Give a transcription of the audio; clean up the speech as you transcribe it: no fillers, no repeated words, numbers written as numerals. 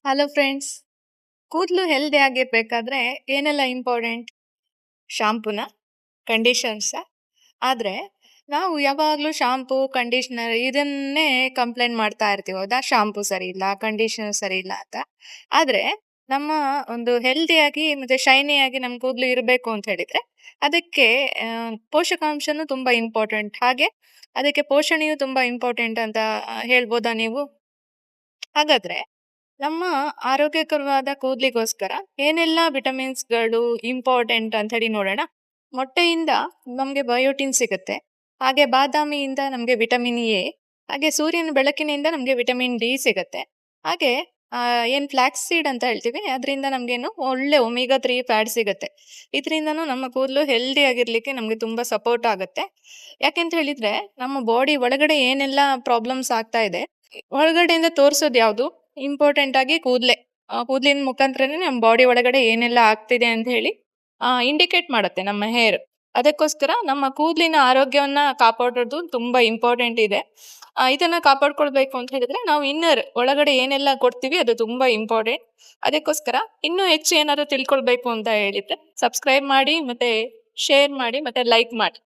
Hello friends. ಕೂದಲು healthy ಆಗಿರ್ಬೇಕಾದ್ರೆ ಏನೆಲ್ಲ important? ಶಾಂಪೂನ, ಕಂಡೀಷನರ್ಸ. ಆದರೆ ನಾವು ಯಾವಾಗಲೂ ಶಾಂಪೂ, ಕಂಡೀಷ್ನರ್ ಇದನ್ನೇ ಕಂಪ್ಲೇಂಟ್ ಮಾಡ್ತಾ ಇರ್ತೀವಿ, ಹೌದಾ? ಶಾಂಪೂ ಸರಿ ಇಲ್ಲ, ಕಂಡೀಷನರ್ ಸರಿ ಇಲ್ಲ ಅಂತ. ಆದರೆ ನಮ್ಮ ಒಂದು ಹೆಲ್ದಿಯಾಗಿ ಮತ್ತು ಶೈನಿಯಾಗಿ ನಮ್ಮ ಕೂದಲು ಇರಬೇಕು ಅಂತ ಹೇಳಿದರೆ ಅದಕ್ಕೆ ಪೋಷಕಾಂಶನೂ ತುಂಬ ಇಂಪಾರ್ಟೆಂಟ್. ಹಾಗೆ ಅದಕ್ಕೆ ಪೋಷಣೆಯೂ ತುಂಬ ಇಂಪಾರ್ಟೆಂಟ್ ಅಂತ ಹೇಳ್ಬೋದಾ ನೀವು? ಹಾಗಾದರೆ ನಮ್ಮ ಆರೋಗ್ಯಕರವಾದ ಕೂದಲಿಗೋಸ್ಕರ ಏನೆಲ್ಲ ವಿಟಮಿನ್ಸ್ಗಳು ಇಂಪಾರ್ಟೆಂಟ್ ಅಂತ ಹೇಳಿ ನೋಡೋಣ. ಮೊಟ್ಟೆಯಿಂದ ನಮಗೆ ಬಯೋಟಿನ್ ಸಿಗುತ್ತೆ. ಹಾಗೆ ಬಾದಾಮಿಯಿಂದ ನಮಗೆ ವಿಟಮಿನ್ ಎ, ಹಾಗೆ ಸೂರ್ಯನ ಬೆಳಕಿನಿಂದ ನಮಗೆ ವಿಟಮಿನ್ ಡಿ ಸಿಗುತ್ತೆ. ಹಾಗೆ ಏನು ಫ್ಲಾಕ್ಸ್ ಸೀಡ್ ಅಂತ ಹೇಳ್ತೀವಿ, ಅದರಿಂದ ನಮಗೇನು ಒಳ್ಳೆ ಒಮೆಗಾ 3 ಫ್ಯಾಟ್ ಸಿಗುತ್ತೆ. ಇದರಿಂದನೂ ನಮ್ಮ ಕೂದಲು ಹೆಲ್ದಿ ಆಗಿರಲಿಕ್ಕೆ ನಮಗೆ ತುಂಬ ಸಪೋರ್ಟ್ ಆಗುತ್ತೆ. ಯಾಕೆಂತ ಹೇಳಿದರೆ ನಮ್ಮ ಬಾಡಿ ಒಳಗಡೆ ಏನೆಲ್ಲ ಪ್ರಾಬ್ಲಮ್ಸ್ ಆಗ್ತಾ ಇದೆ, ಒಳಗಡೆಯಿಂದ ತೋರಿಸೋದು ಯಾವುದು? ಇಂಪಾರ್ಟೆಂಟ್ ಆಗಿ ಕೂದಲೇ. ಕೂದಲಿನ ಮುಖಾಂತರನೇ ನಮ್ಮ ಬಾಡಿ ಒಳಗಡೆ ಏನೆಲ್ಲ ಆಗ್ತಿದೆ ಅಂತ ಹೇಳಿ ಇಂಡಿಕೇಟ್ ಮಾಡುತ್ತೆ ನಮ್ಮ ಹೇರ್. ಅದಕ್ಕೋಸ್ಕರ ನಮ್ಮ ಕೂದಲಿನ ಆರೋಗ್ಯವನ್ನ ಕಾಪಾಡೋದು ತುಂಬಾ ಇಂಪಾರ್ಟೆಂಟ್ ಇದೆ. ಇದನ್ನ ಕಾಪಾಡ್ಕೊಳ್ಬೇಕು ಅಂತ ಹೇಳಿದ್ರೆ ನಾವು ಇನ್ನರ್ ಒಳಗಡೆ ಏನೆಲ್ಲ ಕೊಡ್ತೀವಿ ಅದು ತುಂಬಾ ಇಂಪಾರ್ಟೆಂಟ್. ಅದಕ್ಕೋಸ್ಕರ ಇನ್ನೂ ಹೆಚ್ಚು ಏನಾದ್ರು ತಿಳ್ಕೊಳ್ಬೇಕು ಅಂತ ಹೇಳಿದ್ರೆ ಸಬ್ಸ್ಕ್ರೈಬ್ ಮಾಡಿ, ಮತ್ತೆ ಶೇರ್ ಮಾಡಿ, ಮತ್ತೆ ಲೈಕ್ ಮಾಡಿ.